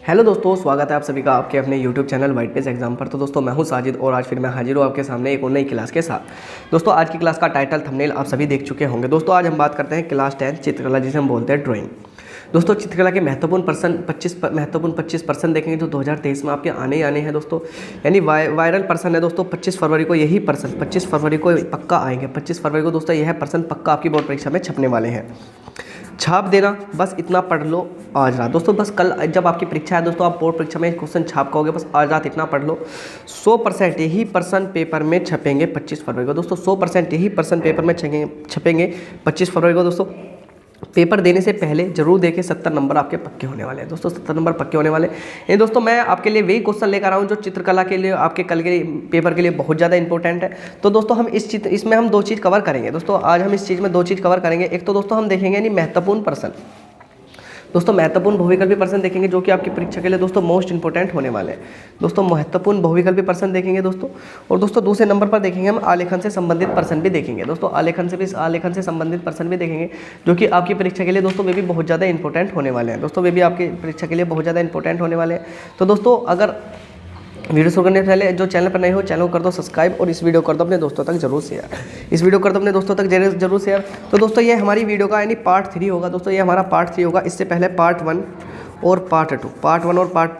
Hello दोस्तों, स्वागत है आप सभी का आपके अपने YouTube channel white page exam पर। तो दोस्तों मैं हूं साजिद और आज फिर मैं हाजिर हूं आपके सामने एक और नई क्लास के साथ। दोस्तों आज की क्लास का टाइटल थंबनेल आप सभी देख चुके होंगे। दोस्तों आज हम बात करते हैं क्लास 10 चित्रकला, जिसे हम बोलते हैं ड्राइंग। दोस्तों चित्रकला के महत्वपूर्ण 25% देखेंगे जो 2023 में आपके आने ही आने हैं दोस्तों। यानी वायरल पर्सन है दोस्तों। 25 फरवरी को यही पर्सन 25 फरवरी को पक्का आएंगे। 25 फरवरी को दोस्तों यह पर्सन पक्का आपकी बोर्ड परीक्षा में छपने वाले हैं। छाप देना, बस इतना पढ़ लो आज रात दोस्तों। बस कल जब आपकी परीक्षा है दोस्तों, आप बोर्ड परीक्षा में क्वेश्चन छाप पाओगे, बस आज रात इतना पढ़ लो। 100% यही पर्सन पेपर में छपेंगे 25 फरवरी को दोस्तों। 100% यही पर्सन पेपर में छपेंगे 25 फरवरी को दोस्तों। पेपर देने से पहले जरूर देखें, 70 नंबर आपके पक्के होने वाले हैं दोस्तों। 70 नंबर पक्के होने वाले हैं दोस्तों। मैं आपके लिए वही क्वेश्चन लेकर आया हूँ जो चित्रकला के लिए आपके कल के पेपर के लिए बहुत ज़्यादा इंपॉर्टेंट है। तो दोस्तों हम इसमें हम दो चीज़ कवर करेंगे दोस्तों। आज हम इस चीज़ में दो चीज़ कवर करेंगे। एक तो दोस्तों हम देखेंगे यानी महत्वपूर्ण पर्सन दोस्तों, महत्वपूर्ण बहुविकल्पी पर्सन देखेंगे जो कि आपकी परीक्षा के लिए दोस्तों मोस्ट इंपोर्टेंट होने वाले हैं दोस्तों। महत्वपूर्ण बहुविकल्पी पर्सन देखेंगे दोस्तों। और दोस्तों दूसरे नंबर पर देखेंगे हम आलेखन से संबंधित पर्सन भी देखेंगे दोस्तों। आलेखन से संबंधित पर्सन भी देखेंगे जो कि आपकी परीक्षा के लिए दोस्तों वे भी बहुत ज़्यादा इंपॉर्टेंट होने वाले हैं दोस्तों। वे भी आपकी परीक्षा के लिए बहुत ज़्यादा इंपॉर्टेंट होने वाले हैं। तो दोस्तों अगर वीडियो शुरू करने से पहले जो चैनल पर नए हो चैनल को कर दो सब्सक्राइब और इस वीडियो कर दो अपने दोस्तों तक जरूर शेयर। तो दोस्तों ये हमारी वीडियो का यानी पार्ट 3 होगा दोस्तों। ये हमारा पार्ट 3 होगा। इससे पहले पार्ट 1 और पार्ट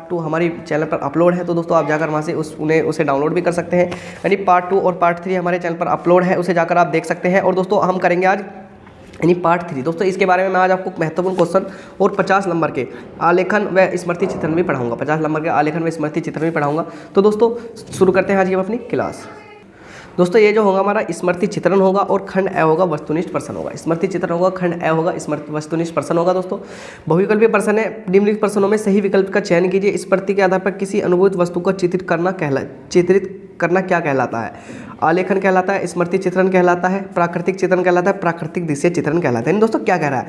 2 हमारी चैनल पर अपलोड है। तो दोस्तों आप जाकर वहाँ से उसे डाउनलोड भी कर सकते हैं। यानी पार्ट 2 और पार्ट 3 हमारे चैनल पर अपलोड है, उसे जाकर आप देख सकते हैं। और दोस्तों हम करेंगे आज यानी पार्ट 3 दोस्तों। इसके बारे में मैं आज आपको महत्वपूर्ण क्वेश्चन और 50 नंबर के आलेखन व स्मृति चित्रण भी पढ़ाऊंगा। 50 नंबर के आलेखन व स्मृति चित्रण भी पढ़ाऊंगा। तो दोस्तों शुरू करते हैं आज की हम अपनी क्लास। दोस्तों ये जो होगा हमारा स्मृति चित्रण होगा और खंड ए होगा वस्तुनिष्ठ पर्सन होगा। स्मृति चित्रण होगा, खंड ए होगा, स्मृति वस्तुनिष्ठ पर्सन होगा दोस्तों। बहुविकल्पी पर्सन है। निम्नलिखित पर्सनों में सही विकल्प का चयन कीजिए। स्मृति के आधार पर किसी अनुभूत वस्तु को चित्रित करना क्या कहलाता है? आलेखन कहलाता है, स्मृति चित्रण कहलाता है, प्राकृतिक चित्रण कहलाता है, प्राकृतिक दृश्य चित्रण कहलाता है। दोस्तों क्या कह रहा है?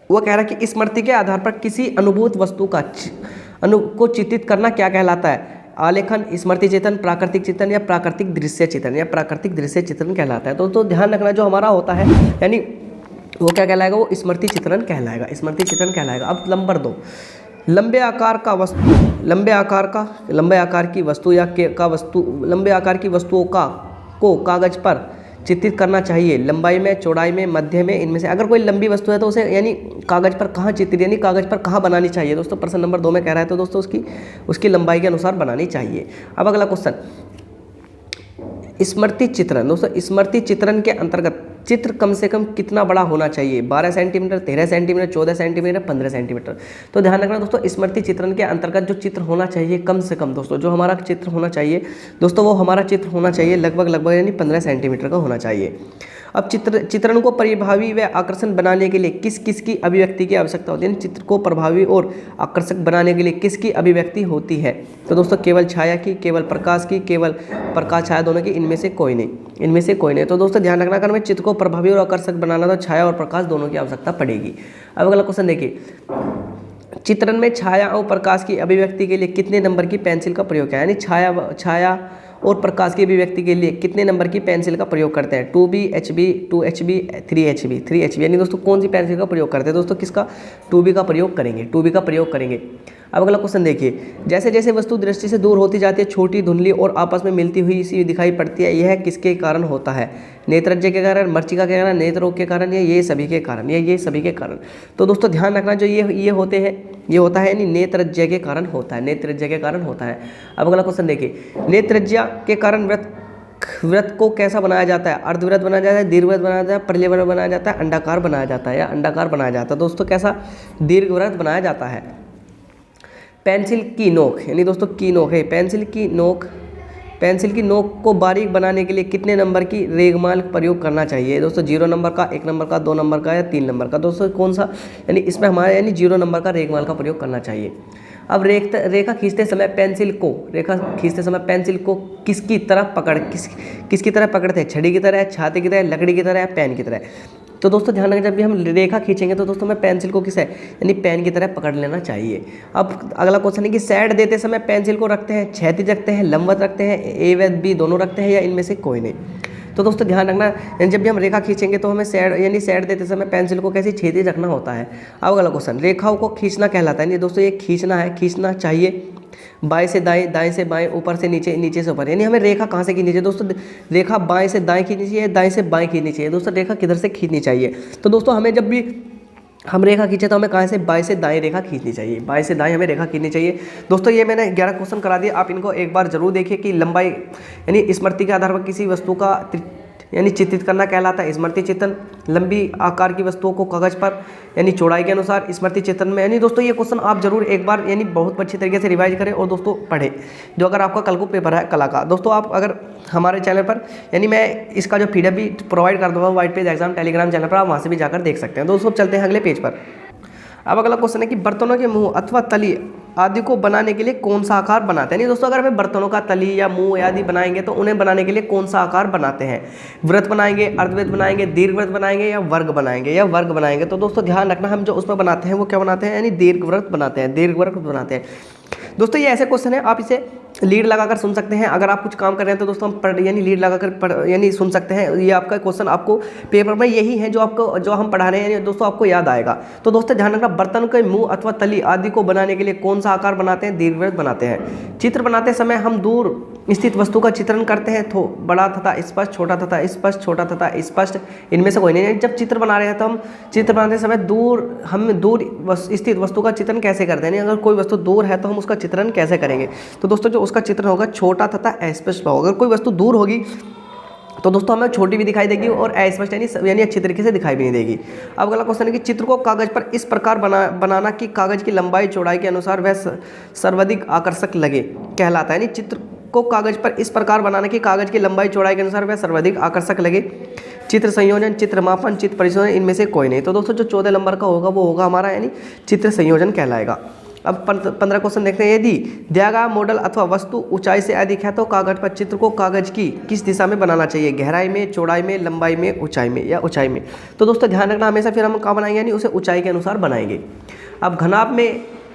वो कह रहा है कि स्मृति के आधार पर किसी अनुभूत वस्तु को चित्रित करना क्या कहलाता है? आलेखन, स्मृति चित्रण, प्राकृतिक चित्रण या प्राकृतिक दृश्य चित्रण कहलाता है। तो ध्यान रखना जो हमारा होता है यानी वो क्या कहलाएगा? वो स्मृति चित्रण कहलाएगा। अब नंबर 2, लंबे आकार की वस्तुओं को कागज पर चित्रित करना चाहिए। लंबाई में, चौड़ाई में, मध्य में, इनमें से अगर कोई लंबी वस्तु है तो उसे यानी कागज पर कहाँ चित्रित यानी कागज पर कहाँ बनानी चाहिए दोस्तों? प्रश्न नंबर 2 में कह रहा है। तो दोस्तों उसकी लंबाई के अनुसार बनानी चाहिए। अब अगला क्वेश्चन, स्मृति चित्रण दोस्तों। स्मृति चित्रण के अंतर्गत चित्र कम से कम कितना बड़ा होना चाहिए? 12 सेंटीमीटर, 13 सेंटीमीटर, 14 सेंटीमीटर, 15 सेंटीमीटर। तो ध्यान रखना दोस्तों, स्मृति चित्रण के अंतर्गत जो चित्र होना चाहिए कम से कम दोस्तों, जो हमारा चित्र होना चाहिए दोस्तों, वो हमारा चित्र होना चाहिए लगभग यानी 15 सेंटीमीटर का होना चाहिए। अब चित्रण को प्रभावी व आकर्षक बनाने के लिए किसकी अभिव्यक्ति की आवश्यकता होती है? चित्र को प्रभावी और आकर्षक बनाने के लिए किसकी अभिव्यक्ति होती है? तो दोस्तों केवल छाया की, केवल प्रकाश की, केवल प्रकाश छाया दोनों की, इनमें से कोई नहीं। तो दोस्तों ध्यान रखना, अगर मैं चित्र को प्रभावी और आकर्षक बनाना तो छाया और प्रकाश दोनों की आवश्यकता पड़ेगी। अब अगला क्वेश्चन देखिए, चित्रण में छाया और प्रकाश की अभिव्यक्ति के लिए कितने नंबर की पेंसिल का प्रयोग है? यानी छाया और प्रकाश की अभिव्यक्ति के लिए कितने नंबर की पेंसिल का प्रयोग करते हैं? 2B, HB, 2HB, 3HB यानी दोस्तों कौन सी पेंसिल का प्रयोग करते हैं दोस्तों? किसका? 2B का प्रयोग करेंगे। अब अगला क्वेश्चन देखिए, जैसे जैसे वस्तु दृष्टि से दूर होती जाती है, छोटी, धुंधली और आपस में मिलती हुई सी दिखाई पड़ती है, यह किसके कारण होता है? नेत्रज्य के कारण, मर्चिका के कारण, नेत्र रोग के कारण, या ये सभी के कारण? तो दोस्तों ध्यान रखना जो ये होता है यानी नेत्रज्य के कारण होता है। अब अगला क्वेश्चन देखिए, नेत्रज्य के कारण वृत्त को कैसा बनाया जाता है? अर्धवृत्त बनाया जाता है, दीर्घवृत्त बनाया जाता है, परिवृत्त बनाया जाता है, अंडाकार बनाया जाता है दोस्तों। कैसा? दीर्घवृत्त बनाया जाता है। पेंसिल की नोक यानी दोस्तों की नोक है। पेंसिल की नोक को बारीक बनाने के लिए कितने नंबर की रेगमाल प्रयोग करना चाहिए दोस्तों? 0 नंबर का, 1 नंबर का, 2 नंबर का या 3 नंबर का? दोस्तों कौन सा? यानी इसमें हमारे यानी 0 नंबर का रेगमाल का प्रयोग करना चाहिए। अब रेखा खींचते समय पेंसिल को किसकी तरफ पकड़ते हैं? छड़ी की तरह, छाते की तरह, लकड़ी की तरह या पेन की तरह? तो दोस्तों ध्यान रखें, जब भी हम रेखा खींचेंगे तो दोस्तों हमें पेंसिल को यानी पेन की तरह पकड़ लेना चाहिए। अब अगला क्वेश्चन है कि साइड देते समय पेंसिल को रखते हैं, क्षैतिज रखते हैं, लंबवत रखते हैं, A व B दोनों रखते हैं या इनमें से कोई नहीं? तो दोस्तों ध्यान रखना, यानी जब भी हम रेखा खींचेंगे तो हमें सैड यानी सैड देते समय पेंसिल को कैसे छेदी रखना होता है। अब अगला क्वेश्चन, रेखाओं को खींचना कहलाता है। यानी दोस्तों ये खींचना है, खींचना चाहिए बाएं से दाएं, दाएं से बाएं, ऊपर से नीचे, नीचे से ऊपर। यानी हमें रेखा कहाँ से खींचनी चाहिए दोस्तों, रेखा बाएं से दाएं खींचनी चाहिए, दाएं से बाएं खींचनी चाहिए। दोस्तों रेखा किधर से खींचनी चाहिए, तो दोस्तों हमें जब भी हम रेखा खींचे तो हमें कहाँ से, बाएं से दाएं रेखा खींचनी चाहिए, बाएं से दाएं हमें रेखा खींचनी चाहिए। दोस्तों ये मैंने 11 क्वेश्चन करा दिए, आप इनको एक बार जरूर देखिए कि लंबाई यानी स्मृति के आधार पर किसी वस्तु का यानी चित्रित करना कहलाता है स्मृति चित्रण। लंबी आकार की वस्तुओं को कागज पर यानी चौड़ाई के अनुसार स्मृति चित्रण में। यानी दोस्तों ये क्वेश्चन आप जरूर एक बार यानी बहुत अच्छी तरीके से रिवाइज करें और दोस्तों पढ़ें, जो अगर आपका कल को पेपर है कला का। दोस्तों आप अगर हमारे चैनल पर यानी मैं इसका जो PDF भी प्रोवाइड कर दूँगा white page exam Telegram channel पर, आप वहाँ से भी जाकर देख सकते हैं। दोस्तों चलते हैं अगले पेज पर। अब अगला क्वेश्चन है कि बर्तनों के मुंह अथवा तली आदि को बनाने के लिए कौन सा आकार बनाते हैं। नहीं दोस्तों, अगर हमें बर्तनों का तली या मुंह आदि बनाएंगे तो उन्हें बनाने के लिए कौन सा आकार बनाते हैं। वृत्त बनाएंगे, अर्धवृत्त बनाएंगे, दीर्घवृत्त बनाएंगे या वर्ग बनाएंगे या वर्ग बनाएंगे। तो दोस्तों ध्यान रखना, हम जो उसमें बनाते हैं वो क्या बनाते हैं, यानी दीर्घवृत्त बनाते हैं, दीर्घवृत्त बनाते हैं। दोस्तों ये ऐसे क्वेश्चन है, आप इसे लीड लगाकर सुन सकते हैं। अगर आप कुछ काम कर रहे हैं तो दोस्तों हम पढ़ यानी लीड लगाकर यानी सुन सकते हैं। ये आपका क्वेश्चन आपको पेपर में यही है जो हम पढ़ा रहे हैं, यानी दोस्तों आपको याद आएगा। तो दोस्तों ध्यान रखना, बर्तन के मुंह अथवा तली आदि को बनाने के लिए कौन सा आकार बनाते हैं, दीर्घवृत्त बनाते हैं। चित्र बनाते समय हम दूर स्थित वस्तु का चित्रण करते हैं, तो बड़ा तथा स्पष्ट, छोटा तथा स्पष्ट, छोटा तथा स्पष्ट, इनमें से कोई नहीं। जब चित्र बना रहे हैं तो हम चित्र बनाते समय हम दूर स्थित वस्तु का चित्रण कैसे करते हैं, अगर कोई वस्तु दूर है तो हम उसका चित्रण कैसे करेंगे। तो दोस्तों जो उसका चित्रण होगा छोटा तथा अस्पष्ट होगा। अगर कोई वस्तु दूर होगी तो दोस्तों हमें छोटी भी दिखाई देगी और अस्पष्ट यानी अच्छी तरीके से दिखाई भी नहीं देगी। अब अगला क्वेश्चन है कि चित्र को कागज पर इस प्रकार बनाना कि कागज की लंबाई चौड़ाई के अनुसार वह सर्वाधिक आकर्षक लगे कहलाता है। यानी चित्र को कागज पर इस प्रकार बनाना कि कागज की लंबाई चौड़ाई के अनुसार वह सर्वाधिक आकर्षक लगे। चित्र संयोजन, चित्र मापन, चित्र परिशोधन, इनमें से कोई नहीं। तो दोस्तों जो 14 नंबर का होगा वो होगा हमारा यानी चित्र संयोजन कहलाएगा। अब 15 क्वेश्चन देखते हैं। यदि दिया गया मॉडल अथवा वस्तु ऊंचाई से अधिक है तो कागज पर चित्र को कागज की किस दिशा में बनाना चाहिए, गहराई में, चौड़ाई में, लंबाई में, ऊंचाई में या ऊंचाई में। तो दोस्तों ध्यान रखना, हमेशा फिर हम कहाँ बनाएंगे, यानी उसे ऊंचाई के अनुसार बनाएंगे। अब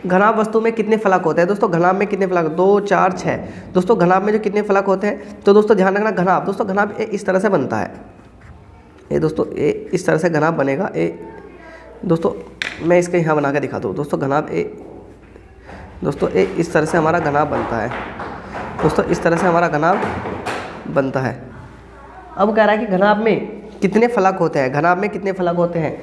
घनाभ वस्तु में कितने फलक होते हैं। दोस्तों घनाभ में कितने फलक, 2, 4, 6। दोस्तों घनाभ में जो कितने फलक होते हैं, तो दोस्तों ध्यान रखना, घनाभ दोस्तों घनाभ इस तरह से बनता है। ये दोस्तों इस तरह से घनाभ बनेगा। दोस्तों मैं इसके यहाँ बना के दिखा दूँ। दोस्तों घनाभ दोस्तों इस तरह से हमारा घनाभ बनता है। दोस्तों इस तरह से हमारा घनाभ बनता है। अब कह रहा है कि घनाभ में कितने फलक होते हैं। घनाभ में कितने फलक होते हैं,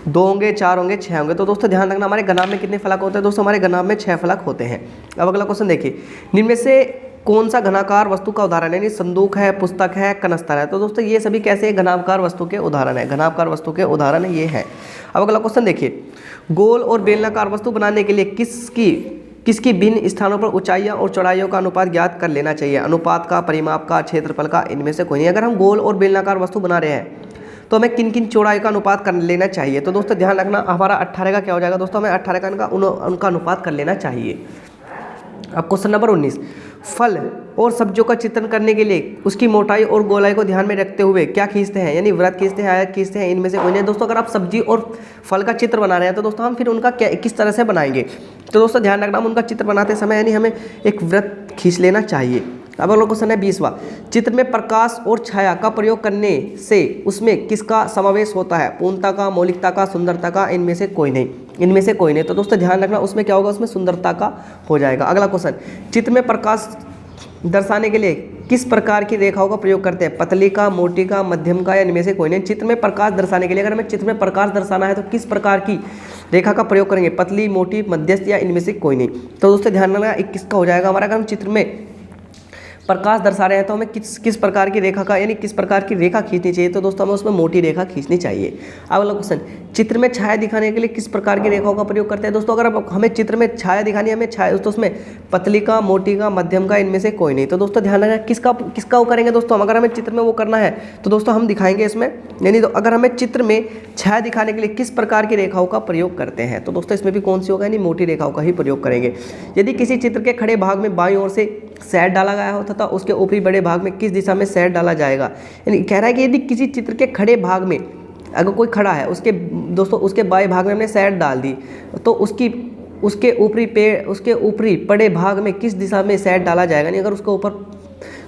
2 होंगे, 4 होंगे, 6 होंगे। तो दोस्तों ध्यान रखना, हमारे घनाभ में कितने फलक होते हैं। दोस्तों हमारे घनाभ में 6 फलक होते हैं। अब अगला क्वेश्चन देखिए, निम्न में से कौन सा घनाकार वस्तु का उदाहरण है। यानी संदूक है, पुस्तक है, कनस्तर है। तो दोस्तों ये सभी कैसे घनाकार वस्तु के उदाहरण है, घनाकार वस्तु के उदाहरण ये है। अब अगला क्वेश्चन देखिए, गोल और बेलनाकार वस्तु बनाने के लिए किसकी भिन्न स्थानों पर ऊंचाइयां और चौड़ाइयों का अनुपात ज्ञात कर लेना चाहिए। अनुपात का, परिमाप का, क्षेत्रफल का, इनमें से कोई नहीं। अगर हम गोल और बेलनाकार वस्तु बना रहे हैं तो हमें किन किन चौड़ाई का अनुपात कर लेना चाहिए। तो दोस्तों ध्यान रखना, हमारा 18 का क्या हो जाएगा। दोस्तों हमें 18 का उनका अनुपात कर लेना चाहिए। अब क्वेश्चन नंबर 19, फल और सब्जियों का चित्रण करने के लिए उसकी मोटाई और गोलाई को ध्यान में रखते हुए क्या खींचते हैं, यानी वृत्त खींचते हैं, आयत खींचते हैं, इनमें से कोई नहीं। दोस्तों अगर आप सब्जी और फल का चित्र बना रहे हैं तो दोस्तों हम फिर उनका किस तरह से बनाएंगे। तो दोस्तों ध्यान रखना, हम उनका चित्र बनाते समय यानी हमें एक वृत्त खींच लेना चाहिए। अब अगला क्वेश्चन है 20वां, चित्र में प्रकाश और छाया का प्रयोग करने से उसमें किसका समावेश होता है, पूर्णता का, मौलिकता का, सुंदरता का, इनमें से कोई नहीं, इनमें से कोई नहीं। तो दोस्तों ध्यान रखना, उसमें क्या होगा, उसमें सुंदरता का हो जाएगा। अगला क्वेश्चन, चित्र में प्रकाश दर्शाने के लिए किस प्रकार की रेखाओं का प्रयोग करते हैं, पतली का, मोटी का, मध्यम का, या इनमें से कोई नहीं। चित्र में प्रकाश दर्शाने के लिए, अगर हमें चित्र में प्रकाश दर्शाना है तो किस प्रकार की रेखा का प्रयोग करेंगे, पतली, मोटी, मध्यस्थ, या इनमें से कोई नहीं। तो दोस्तों ध्यान रखना, किसका हो जाएगा हमारा। अगर हम चित्र में प्रकाश दर्शा रहे हैं तो हमें किस प्रकार की रेखा का यानी किस प्रकार की रेखा खींचनी चाहिए। तो दोस्तों हमें उसमें मोटी रेखा खींचनी चाहिए। अगला क्वेश्चन, चित्र में छाया दिखाने के लिए किस प्रकार की रेखाओं का प्रयोग करते हैं। दोस्तों अगर हमें चित्र में छाया दिखानी है, हमें छाया तो उसमें पतली का, मोटी का, मध्यम का, इनमें से कोई नहीं। तो दोस्तों ध्यान रखना, किसका वो करेंगे। दोस्तों अगर हमें चित्र में वो करना है तो दोस्तों हम दिखाएंगे इसमें, यानी तो अगर हमें चित्र में छाया दिखाने के लिए किस प्रकार की रेखाओं का प्रयोग करते हैं तो दोस्तों इसमें भी कौन सी होगा, यानी मोटी रेखाओं का ही प्रयोग करेंगे। यदि किसी चित्र के खड़े भाग में बाईं ओर से सैड डाला गया हो तथा उसके ऊपरी बड़े भाग में किस दिशा में सैड डाला जाएगा। यानी कह रहा है कि यदि किसी चित्र के खड़े भाग में अगर कोई खड़ा है, उसके बाएं भाग में हमने सैड डाल दी तो उसके ऊपरी पड़े भाग में किस दिशा में सैड डाला जाएगा। नहीं अगर उसके ऊपर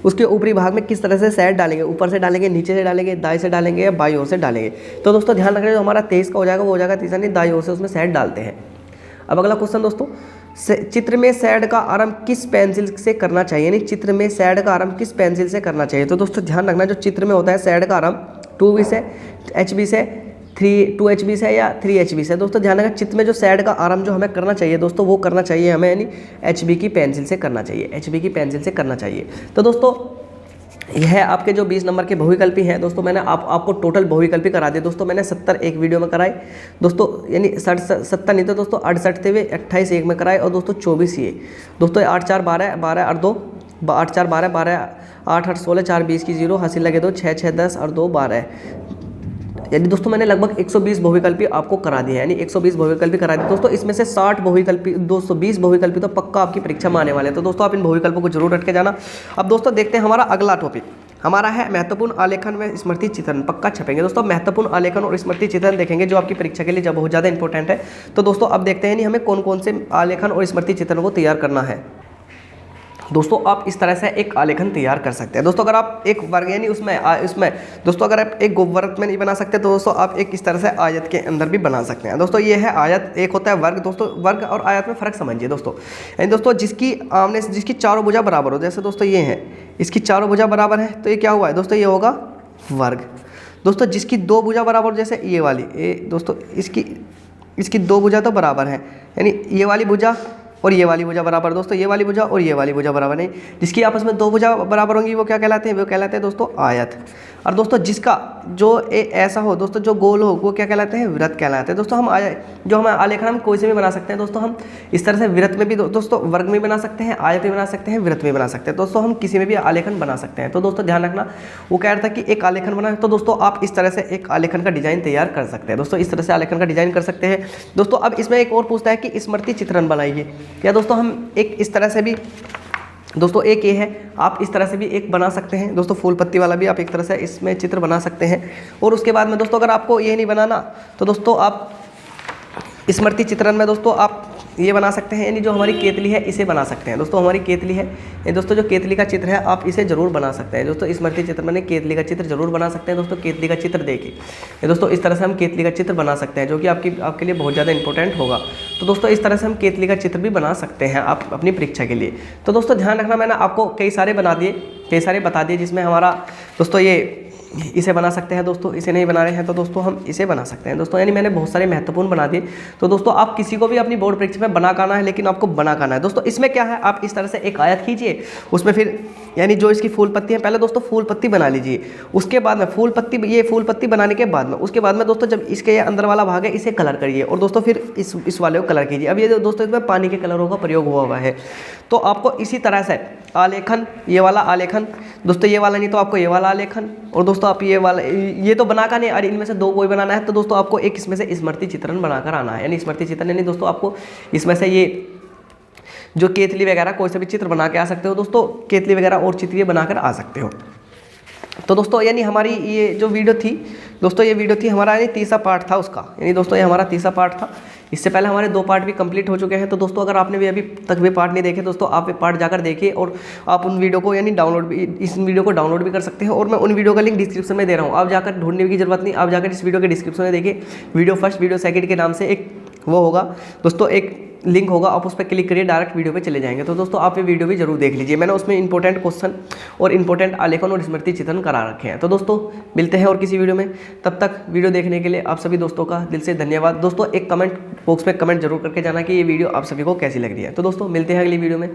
उसके ऊपरी भाग में किस तरह से सेट डालेंगे, ऊपर से डालेंगे, नीचे से डालेंगे, दाएं से डालेंगे या बाईं ओर से डालेंगे। तो दोस्तों ध्यान रखना, जो हमारा 23 का हो जाएगा वो हो जाएगा 23 यानी दाईं ओर से उसमें सेट डालते हैं। अब अगला क्वेश्चन दोस्तों, चित्र में शैड का आरंभ किस पेंसिल से करना चाहिए, यानी चित्र में शैड का आरंभ किस पेंसिल से करना चाहिए। तो दोस्तों ध्यान रखना, जो चित्र में होता है शैड का आरंभ 2B से, HB से, 2HB से या 3HB से। दोस्तों ध्यान रखना, चित्र में जो शैड का आरंभ जो हमें करना चाहिए दोस्तों, वो करना चाहिए हमें यानी HB की पेंसिल से करना चाहिए, HB की पेंसिल से करना चाहिए। तो दोस्तों यह आपके जो 20 नंबर के बहुविकल्पी हैं दोस्तों, मैंने आपको टोटल बहुविकल्पी करा दिए दोस्तों। मैंने 70 एक वीडियो में कराए दोस्तों, यानी 70 नहीं तो दोस्तों 68 थे वे, 28 एक में कराए और दोस्तों 24 ये दोस्तों 8 4 12 12 और 2 8 4 12 12 8 8 16 4 20 की 0 हासिल लगे 2 6 6 10 और 2 12, यानी दोस्तों मैंने लगभग 120 बहुविकल्पी आपको करा दिए हैं, यानी 120 बहुविकल्पी करा दिए दोस्तों। इसमें से 60 बहुविकल्पी 220 बहुविकल्पी तो पक्का आपकी परीक्षा में आने वाले हैं। तो दोस्तों आप इन बहुविकल्पों को जरूर रट के जाना। अब दोस्तों देखते हैं हमारा अगला टॉपिक हमारा है महत्वपूर्ण आलेखन में स्मृति चित्रण, पक्का छपेंगे दोस्तों। महत्वपूर्ण आलेखन और स्मृति चित्रण देखेंगे जो आपकी परीक्षा के लिए जब बहुत ज़्यादा इंपॉर्टेंट है। तो दोस्तों अब देखते हैं नहीं हमें कौन कौन से आलेखन और स्मृति चित्रण को तैयार करना है। दोस्तों आप इस तरह से एक आलेखन तैयार कर सकते हैं दोस्तों। अगर आप एक वर्ग यानी उसमें दोस्तों अगर आप एक वृत्त में नहीं बना सकते तो दोस्तों आप एक इस तरह से आयत के अंदर भी बना सकते हैं दोस्तों। ये है आयत, एक होता है वर्ग दोस्तों। वर्ग और आयत में फ़र्क समझिए दोस्तों, यानी दोस्तों जिसकी चारों भुजा बराबर हो, जैसे दोस्तों ये है, इसकी चारों भुजा बराबर है तो ये क्या हुआ है दोस्तों, ये होगा वर्ग। दोस्तों जिसकी 2 भुजा बराबर, जैसे ये वाली दोस्तों इसकी 2 भुजा तो बराबर है, यानी ये वाली भुजा और ये वाली भुजा बराबर दोस्तों, ये वाली भुजा और ये वाली भुजा बराबर नहीं, जिसकी आपस में 2 भुजा बराबर होंगी वो क्या कहलाते हैं, वो कहलाते हैं दोस्तों आयत। और दोस्तों जिसका जो ऐसा हो दोस्तों, जो गोल हो, वो क्या कहलाते हैं, वृत्त कहलाते हैं दोस्तों। हम आलेखन हम कोई से भी बना सकते हैं दोस्तों। हम इस तरह से वृत्त में भी दोस्तों वर्ग में बना सकते हैं, आयत में बना सकते हैं, वृत्त में बना सकते हैं दोस्तों। हम किसी में भी आलेखन बना सकते हैं। तो दोस्तों ध्यान रखना, वो कह रहा था कि एक आलेखन बना, तो दोस्तों आप इस तरह से एक आलेखन का डिजाइन तैयार कर सकते हैं दोस्तों। इस तरह से आलेखन का डिजाइन कर सकते हैं दोस्तों। अब इसमें एक और पूछता है कि स्मृति चित्रण बनाइए, या दोस्तों हम एक इस तरह से भी दोस्तों, एक ये है, आप इस तरह से भी एक बना सकते हैं दोस्तों, फूल पत्ती वाला भी आप एक तरह से इसमें चित्र बना सकते हैं। और उसके बाद में दोस्तों अगर आपको ये नहीं बनाना तो दोस्तों आप स्मृति चित्रण में दोस्तों आप ये बना सकते हैं, यानी जो हमारी केतली है इसे बना सकते हैं दोस्तों। हमारी केतली है ये दोस्तों, जो केतली का चित्र है आप इसे जरूर बना सकते हैं दोस्तों। स्मृति चित्र में केतली का चित्र जरूर बना सकते हैं दोस्तों। केतली का चित्र देखिए दोस्तों, इस तरह से हम केतली का चित्र बना सकते हैं, जो कि आपके लिए बहुत ज़्यादा इंपॉर्टेंट होगा। तो दोस्तों इस तरह से हम केतली का चित्र भी बना सकते हैं आप अपनी परीक्षा के लिए। तो दोस्तों ध्यान रखना, मैंने आपको कई सारे बता दिए जिसमें हमारा दोस्तों ये इसे बना सकते हैं दोस्तों, इसे नहीं बना रहे हैं तो दोस्तों हम इसे बना सकते हैं दोस्तों। यानी मैंने बहुत सारे महत्वपूर्ण बना दिए। तो दोस्तों आप किसी को भी अपनी बोर्ड परीक्षा में बना करना है, लेकिन आपको बना करना है दोस्तों। इसमें क्या है, आप इस तरह से एक आयत खींचिए, उसमें फिर यानी जो इसकी फूल पत्ती है, पहले दोस्तों फूल पत्ती बना लीजिए। उसके बाद में फूल पत्ती बनाने के बाद में उसके बाद में दोस्तों जब इसके ये अंदर वाला भाग है इसे कलर करिए, और दोस्तों फिर इस वाले को कलर कीजिए। अब ये दोस्तों इसमें पानी के कलरों का प्रयोग हुआ है। तो आपको इसी तरह से आलेखन, ये वाला आलेखन दोस्तों, ये वाला नहीं तो आपको ये वाला आलेखन, और दोस्तों आप ये तो बना कर नहीं, और इनमें से 2 कोई बनाना है तो दोस्तों आपको एक इसमें से स्मृति चित्रण बनाकर आना है। यानी स्मृति चित्रण यानी दोस्तों आपको इसमें से ये जो केतली वगैरह कोई सा भी चित्र बना के आ सकते हो दोस्तों, केतली वगैरह और चित्र बनाकर आ सकते हो। तो दोस्तों यानी हमारी ये जो वीडियो थी दोस्तों, ये वीडियो थी हमारा यानी तीसरा पार्ट था उसका, यानी दोस्तों ये हमारा तीसरा पार्ट था। इससे पहले हमारे 2 पार्ट भी कंप्लीट हो चुके हैं। तो दोस्तों अगर आपने भी अभी तक भी पार्ट नहीं देखे दोस्तों, आप ये पार्ट जाकर देखिए, और आप उन वीडियो को यानी इस वीडियो को डाउनलोड भी कर सकते हैं। और मैं उन वीडियो का लिंक डिस्क्रिप्शन में दे रहा हूँ, आप जाकर ढूंढने की जरूरत नहीं, आप जाकर इस वीडियो के डिस्क्रिप्शन में देखिए। वीडियो फर्स्ट, वीडियो सेकंड के नाम से एक वो होगा दोस्तों, एक लिंक होगा, आप उस पर क्लिक करिए, डायरेक्ट वीडियो पे चले जाएंगे। तो दोस्तों आप ये वीडियो भी जरूर देख लीजिए, मैंने उसमें इंपॉर्टेंट क्वेश्चन और इंपॉर्टेंट आलेखन और स्मृति चित्रण करा रखे हैं। तो दोस्तों मिलते हैं और किसी वीडियो में, तब तक वीडियो देखने के लिए आप सभी दोस्तों का दिल से धन्यवाद। दोस्तों एक कमेंट बॉक्स में कमेंट जरूर करके जाना कि ये वीडियो आप सभी को कैसी लग रही है। तो दोस्तों मिलते हैं अगली वीडियो में।